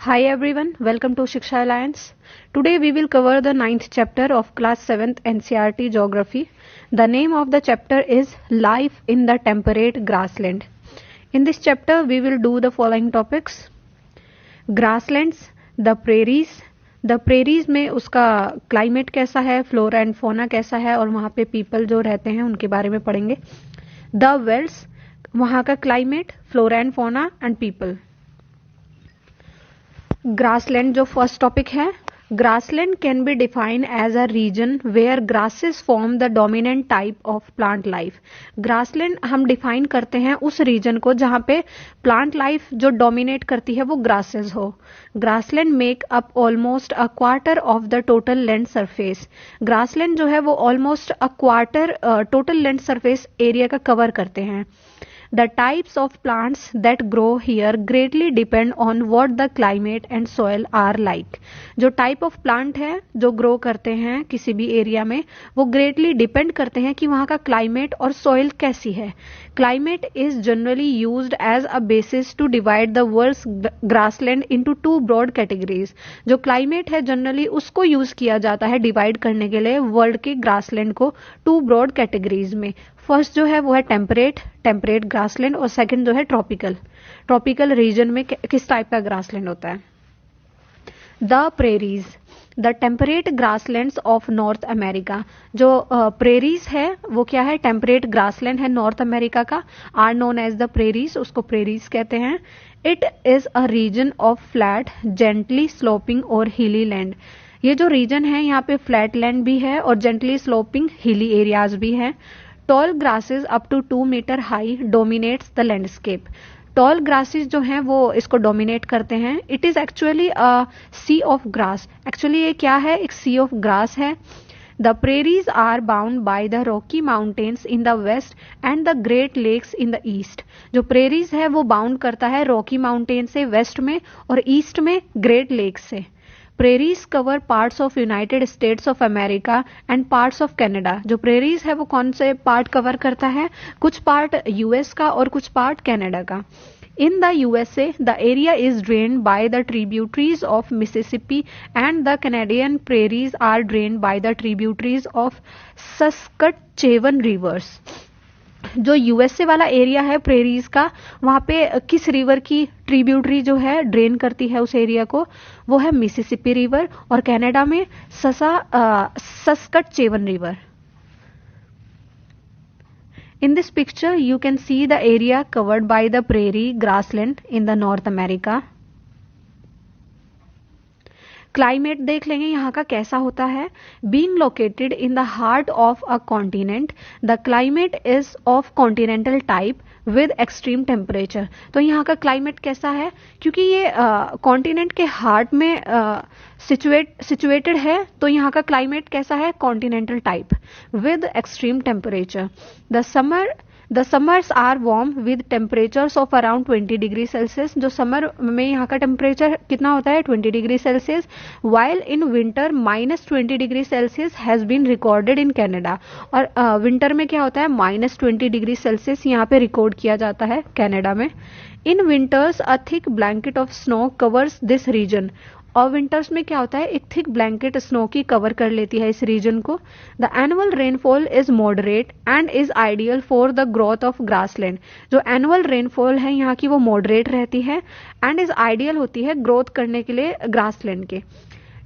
Hi everyone, welcome to Shiksha Alliance. Today we will cover the 9th chapter of class 7th NCERT Geography. The name of the chapter is Life in the Temperate Grassland. In this chapter we will do the following topics. Grasslands, the prairies में उसका climate कैसा है, flora and फोना कैसा है और वहाँ पे पीपल जो रहते हैं उनके बारे में पढ़ेंगे. द वेल्स, वहाँ का climate, flora and fauna and people. Grassland जो फर्स्ट टॉपिक है. Grassland can be defined as a region where grasses form the dominant type of plant life. Grassland हम डिफाइन करते हैं उस रीजन को जहां पे प्लांट लाइफ जो डोमिनेट करती है वो ग्रासेस हो. Grassland make up almost a quarter of the total land surface. Grassland जो है वो almost a quarter total land surface area का कवर करते हैं. The types of plants that grow here greatly depend on what the climate and soil are like. जो type of plant है जो grow करते हैं किसी भी एरिया में वो greatly depend करते हैं कि वहाँ का climate और soil कैसी है. Climate is generally used as a basis to divide the world's grassland into two broad categories. जो climate है generally उसको use किया जाता है divide करने के लिए world के grassland को two broad categories में. फर्स्ट जो है वो है टेम्परेट ग्रासलैंड और सेकंड जो है ट्रॉपिकल रीजन में किस टाइप का ग्रासलैंड होता है. The prairies, the temperate grasslands of North America. जो प्रेरीज है वो क्या है, टेम्परेट ग्रासलैंड है नॉर्थ अमेरिका का, are known as the prairies, उसको प्रेरीज कहते हैं. It is a region of flat gently sloping और हिली लैंड. ये जो रीजन है यहाँ पे फ्लैट लैंड भी है और जेंटली स्लोपिंग हिली एरियाज भी है. Tall grasses up to 2 metre high dominates the landscape. Tall grasses जो हैं वो इसको डोमिनेट करते हैं. It is actually a sea of grass. Actually ये क्या है, एक सी ऑफ ग्रास है. The prairies are bound by the Rocky Mountains in the west and the Great Lakes in the east. जो प्रेरीज है वो बाउंड करता है रॉकी माउंटेन से वेस्ट में और ईस्ट में ग्रेट लेक से. Prairies cover parts of United states of America and parts of Canada. जो प्रेरीज है वो कौन से पार्ट कवर करता है, कुछ पार्ट यूएस का और कुछ पार्ट कनाडा का. In the USA the area is drained by the tributaries of Mississippi and the Canadian prairies are drained by the tributaries of Saskatchewan rivers. जो यूएसए वाला area है प्रेरीज का, वहां पे किस रिवर की ट्रिब्यूटरी जो है ड्रेन करती है उस एरिया को, वो है मिसिसिपी रिवर और कनाडा में सस्कटचेवन river. In this picture you can see the area covered by the prairie grassland in the North America. Climate देख लेंगे यहाँ का कैसा होता है. Being located in the heart of a continent the climate is of continental type with extreme temperature. तो यहाँ का क्लाइमेट कैसा है, क्योंकि ये कॉन्टिनेंट के हार्ट में सिचुएटेड है तो यहाँ का क्लाइमेट कैसा है, continental type with extreme temperature. The summers are warm with temperatures of around 20 degree Celsius. जो समर में यहाँ का टेम्परेचर कितना होता है, 20 degree Celsius. while in winter -20 degree Celsius has been recorded in Canada. और विंटर में क्या होता है, -20 डिग्री सेल्सियस यहाँ पे रिकॉर्ड किया जाता है कनाडा में. In winters a thick blanket of snow covers this region. और विंटर्स में क्या होता है, एक थिक ब्लैंकेट स्नो की कवर कर लेती है इस रीजन को. The annual rainfall is moderate and is ideal for the growth of grassland. जो एनुअल रेनफॉल है यहाँ की वो मॉडरेट रहती है एंड इज आइडियल होती है ग्रोथ करने के लिए ग्रासलैंड के.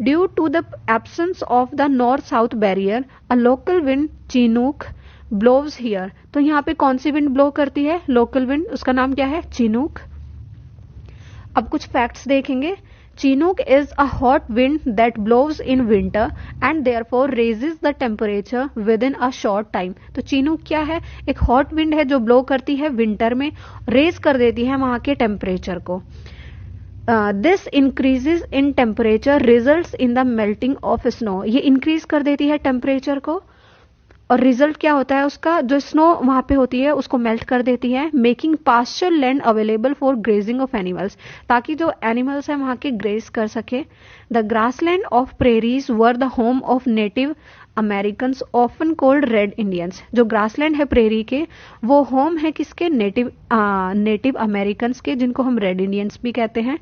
Due to the absence of the north south barrier a local wind chinook blows here. तो यहाँ पे कौन सी विंड ब्लो करती है, लोकल विंड, उसका नाम क्या है, चिनूक. अब कुछ फैक्ट्स देखेंगे. Chinook is a hot wind that blows in winter and therefore raises the temperature within a short time. तो Chinook क्या है, एक hot wind है जो blow करती है विंटर में, रेज कर देती है वहां के टेम्परेचर को. This increases in temperature results in the melting of snow. ये इंक्रीज कर देती है टेम्परेचर को और रिजल्ट क्या होता है उसका, जो स्नो वहां पे होती है उसको मेल्ट कर देती है. Making pasture land available for grazing of animals, ताकि जो एनिमल्स है वहां के ग्रेज कर सके. The grassland of prairies were the home of native Americans often called red Indians. जो ग्रासलैंड है प्रेरी के, वो होम है किसके? नेटिव अमेरिकन्स के, जिनको हम रेड इंडियंस भी कहते हैं।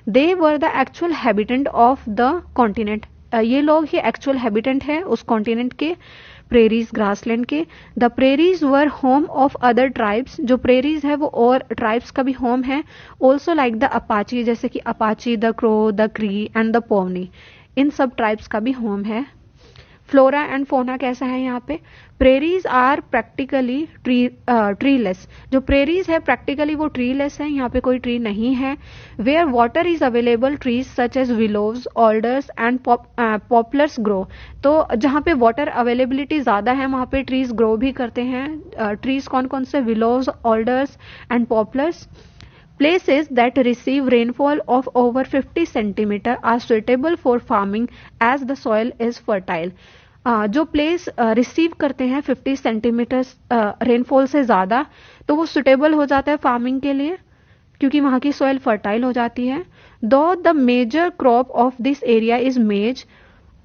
They were the actual habitant of the continent. ये लोग ही एक्चुअल हैबिटेंट है उस कॉन्टिनेंट के, प्रेरीज ग्रासलैंड के। The prairies were home of other tribes. जो प्रेरीज है वो और ट्राइब्स का भी होम है। ऑल्सो लाइक द अपाची, जैसे कि अपाची, द क्रो, द क्री एंड द पोवनी, इन सब ट्राइब्स का भी होम है। फ्लोरा एंड फोना कैसा है यहाँ पे? Prairies are practically treeless. जो प्रेरीज है प्रैक्टिकली वो ट्रीलेस है, यहाँ पे कोई ट्री नहीं है। Where water is available trees such as willows, alders and poplars grow. तो जहाँ पे वाटर अवेलेबिलिटी ज्यादा है वहाँ पे ट्रीज ग्रो भी करते हैं। ट्रीज कौन कौन से? Willows, alders and poplars. Places that receive rainfall of over 50 centimeter are suitable for farming as the soil is fertile. जो प्लेस रिसीव करते हैं 50 सेंटीमीटर रेनफॉल से ज़्यादा, तो वो सुटेबल हो जाता है फार्मिंग के लिए, क्योंकि वहाँ की सॉइल फर्टाइल हो जाती है। दो the major crop of this area is maize,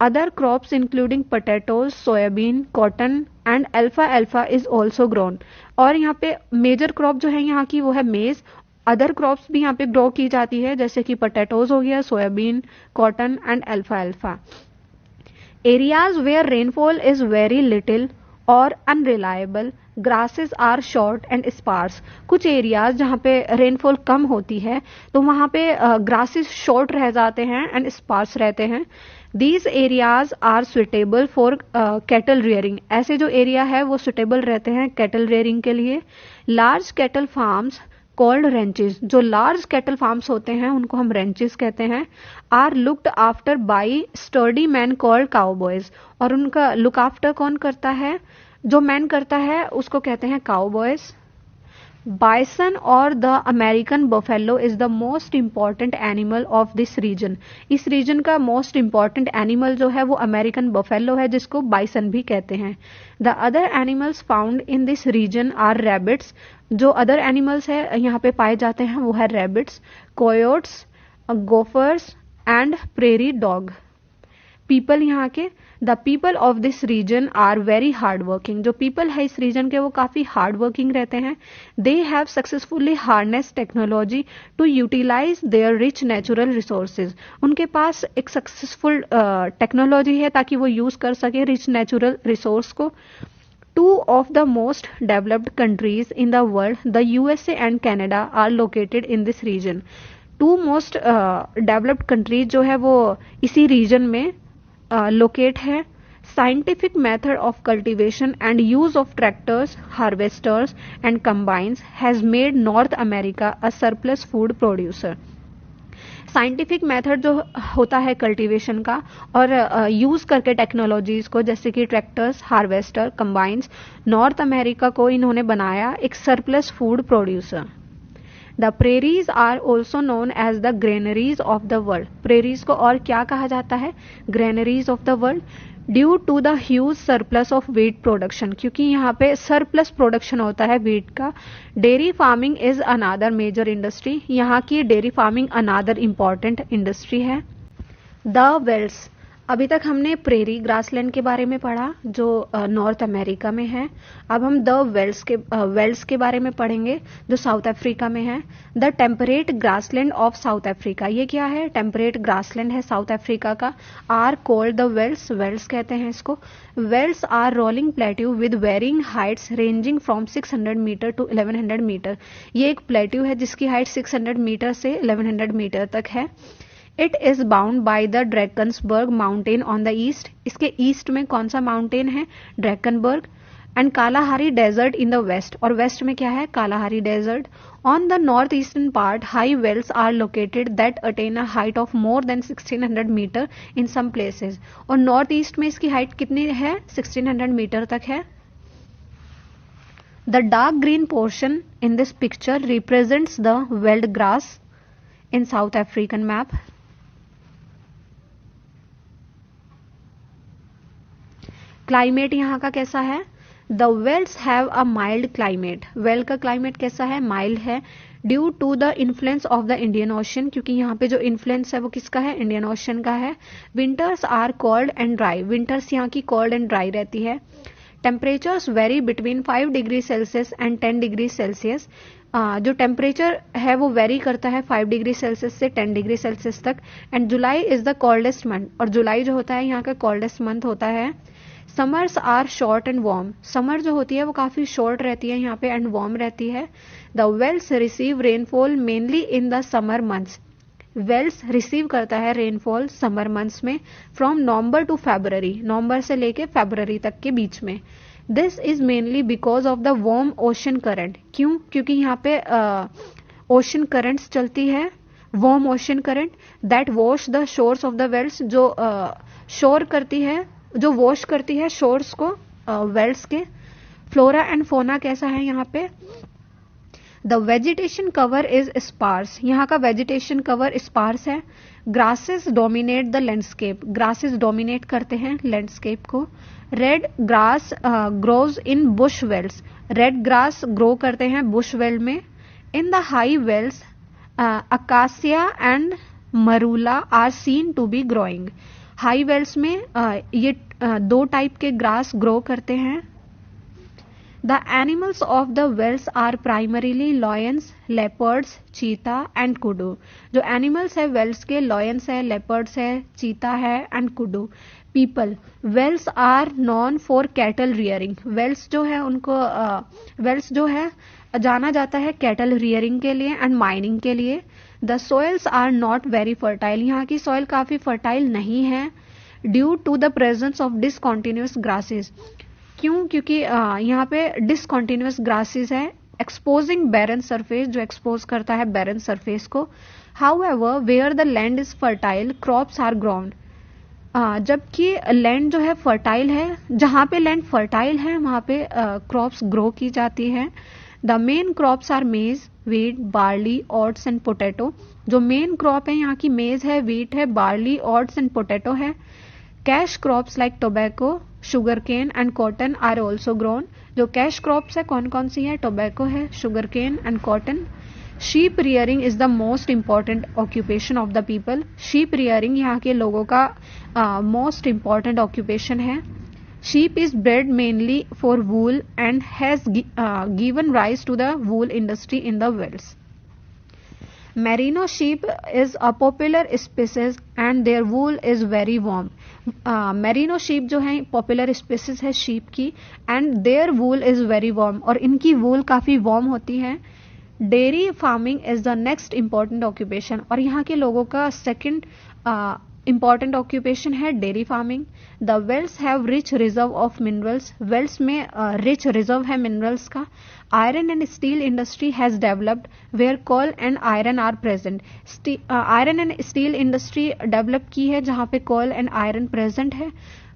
other crops including potatoes, soybean, cotton and alpha is also grown. और यहाँ पे मेजर क्रॉप जो है यहाँ की वो है मेज। अदर क्रॉप्स भी यहाँ पे ग्रो की जाती है, जैसे कि पोटैटोज हो गया, soybean, cotton and alpha. Areas where rainfall is very little और unreliable, grasses are short and sparse. कुछ एरियाज जहाँ पे रेनफॉल कम होती है तो वहाँ पे ग्रासेस शॉर्ट रह जाते हैं एंड स्पार्स रहते हैं। These areas are suitable for cattle rearing. ऐसे जो एरिया है वो सुटेबल रहते हैं कैटल रियरिंग के लिए। Large cattle farms called ranches. जो लार्ज कैटल फार्म्स होते हैं उनको हम रेंचेस कहते हैं। Are looked after by sturdy man called cowboys. और उनका लुक आफ्टर कौन करता है? जो मैन करता है उसको कहते हैं काउबॉयज। बाइसन और the American buffalo is the most important animal of this region. इस रीजन का मोस्ट इंपॉर्टेंट एनिमल जो है वो अमेरिकन बफेलो है, जिसको बाइसन भी कहते हैं। The other animals found in this region are rabbits. जो अदर एनिमल्स है यहाँ पे पाए जाते हैं वो है rabbits, coyotes, gophers and prairie dog. People यहाँ के, the people of this region are very hard working. जो पीपल है इस रीजन के वो काफी हार्ड वर्किंग रहते हैं। They have successfully harness technology to utilise their rich natural resources. उनके पास एक सक्सेसफुल टेक्नोलॉजी है ताकि वो यूज कर सके रिच नेचुरल रिसोर्स को। Two of the most developed countries in the world, the USA and Canada, are located in this region. Two most developed countries जो है वो इसी region में locate है। Scientific method of cultivation and use of tractors, harvesters and combines has made North America a surplus food producer. Scientific method जो होता है cultivation का और यूज करके टेक्नोलॉजीज को, जैसे कि tractors, harvester, combines, North America को इन्होंने बनाया एक surplus food producer. The prairies are also known as the granaries of the world. Prairies को और क्या कहा जाता है? Granaries of the world. Due to the huge surplus of wheat production, क्योंकि यहाँ पे सरप्लस प्रोडक्शन होता है व्हीट का। Dairy farming is another major industry. यहाँ की dairy farming another important industry है। द वेल्स, अभी तक हमने प्रेरी ग्रासलैंड के बारे में पढ़ा जो नॉर्थ अमेरिका में है। अब हम द वेल्स के बारे में पढ़ेंगे जो साउथ अफ्रीका में है। The temperate grassland of South Africa, ये क्या है? टेम्परेट ग्रासलैंड है साउथ अफ्रीका का। Are called the velds, velds कहते हैं इसको। Velds are rolling plateau with varying heights ranging from 600 metre to 1100 metre. ये एक प्लेट्यू है जिसकी हाइट 600 मीटर से 1100 मीटर तक है। It is bound by the Drakensberg mountain on the east. इसके ईस्ट में कौन सा माउंटेन है? Drakensberg. And Kalahari desert in the west, और वेस्ट में क्या है? Kalahari desert. On the north eastern part high velds are located that attain a height of more than 1600 metre in some places. और north east में इसकी height कितनी है? 1600 metre तक है। The dark green portion in this picture represents the veld grass in South African map. Climate यहाँ का कैसा है? The velds have a mild climate, veld का क्लाइमेट कैसा है, माइल्ड है, due to the influence of the Indian Ocean, क्योंकि यहाँ पे जो इन्फ्लुएंस है वो किसका है, इंडियन ओशन का है। Winters are cold and dry, winters यहाँ की कोल्ड एंड ड्राई रहती है। Temperatures vary between 5 degree Celsius and 10 degree Celsius, जो टेम्परेचर है वो वेरी करता है 5 डिग्री सेल्सियस से 10 डिग्री सेल्सियस तक। And July is the coldest month, और जुलाई जो होता है यहाँ का कोल्डेस्ट मंथ होता है। Summers are short and warm, summer जो होती है वो काफी शॉर्ट रहती है यहाँ पे एंड वार्म रहती है। The velds receive rainfall mainly in the summer months, velds receive करता है रेनफॉल समर मंथ्स में फ्रॉम नवंबर टू फरवरी, नवंबर से लेके फरवरी तक के बीच में। This is mainly because of the warm ocean current, क्यों, क्योंकि यहाँ पे ओशन करंट्स चलती है, warm ocean current that wash the shores of the velds, जो शोर करती है, जो वॉश करती है शोर्स को वेल्स के। फ्लोरा एंड फोना कैसा है यहाँ पे, the vegetation cover is sparse, यहाँ का वेजिटेशन कवर स्पार्स है। Grasses dominate the landscape, grasses dominate करते हैं लैंडस्केप को। Red grass grows in bush velds, red grass grow करते हैं बुश वेल में। In the high velds acacia and marula are seen to be growing, high velds में ये दो type के ग्रास ग्रो करते हैं। The animals of the velds are primarily lions, leopards, चीता एंड कुडू, जो एनिमल्स है वेल्स के, लॉयंस है, लेपर्ड्स है, चीता है and kudu. People, velds are known for cattle rearing, velds जो है उनको वेल्स जो है जाना जाता है कैटल रियरिंग के लिए एंड माइनिंग के लिए। The soils are not very fertile, यहाँ की सॉइल काफी फर्टाइल नहीं है। Due to the presence of discontinuous grasses, क्यों, क्योंकि यहाँ पे डिसकॉन्टिन्यूस ग्रासेस है, एक्सपोजिंग बैरन सरफेस, जो एक्सपोज करता है बैरन सरफेस को। However where the land is fertile crops are grown, जबकि लैंड जो है फर्टाइल है, जहां पे लैंड फर्टाइल है वहां पे क्रॉप्स ग्रो की जाती है। The main crops are maize, wheat, barley, oats and potato, जो मेन क्रॉप है यहाँ की मेज है, वीट है, बार्ली, ओट्स एंड पोटैटो है। Cash crops like tobacco, sugar cane and cotton are also grown, जो कैश क्रॉप्स है कौन कौन सी है, टोबैको है, sugar cane and cotton. Sheep rearing is the most important occupation of the people, sheep rearing यहाँ के लोगों का मोस्ट इंपॉर्टेंट ऑक्यूपेशन है। Sheep is bred mainly for wool and has given rise to the wool industry in the velds. Merino sheep is a popular species and their wool is very warm, merino sheep जो है popular species है sheep की and their wool is very warm, और इनकी wool काफी warm होती है। Dairy farming is the next important occupation, और यहाँ के लोगों का सेकंड इंपॉर्टेंट ऑक्यूपेशन है dairy farming. The velds have rich reserve of minerals, velds में रिच रिजर्व है मिनरल्स का। Iron and steel industry has developed where coal and iron are present, iron and steel industry develop की है जहां पे coal and iron present है।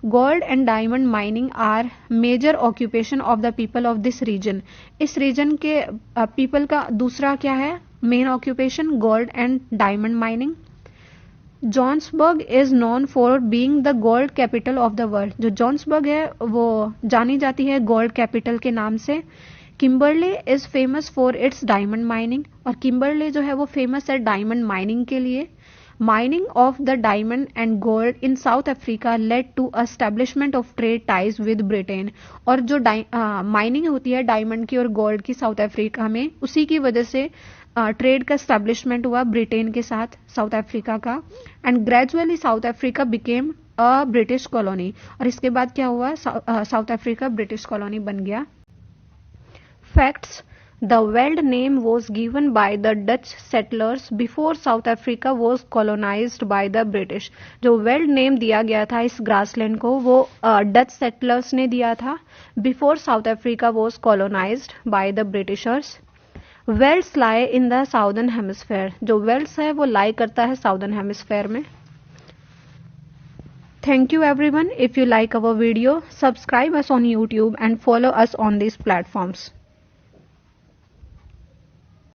Gold and diamond mining are major occupation of the people of this region, इस region के people का दूसरा क्या है main occupation, gold and diamond mining. जॉन्सबर्ग is known for being the gold capital of the world, जो जॉन्सबर्ग है वो जानी जाती है गोल्ड कैपिटल के नाम से। Kimberley is famous for its diamond mining, और किम्बरले जो है वो फेमस है डायमंड माइनिंग के लिए। Mining of the diamond and gold in South Africa led to establishment of trade ties with Britain, और जो माइनिंग होती है डायमंड की और गोल्ड की साउथ अफ्रीका में, उसी की वजह से ट्रेड का एस्टेब्लिशमेंट हुआ ब्रिटेन के साथ साउथ अफ्रीका का। And gradually south Africa became a British colony, और इसके बाद क्या हुआ, साउथ अफ्रीका ब्रिटिश कॉलोनी बन गया। Facts, the world name was given by the Dutch settlers before South Africa was colonised by the British, जो world name दिया गया था इस ग्रासलैंड को वो डच सेटलर्स ने दिया था before South Africa was colonised by the Britishers. Velds lie in the southern hemisphere, जो वेल्स है वो लाई करता है साउदर्न हेमिस्फेयर में। Thank you everyone. If you like our video, subscribe us on YouTube and follow us on these platforms.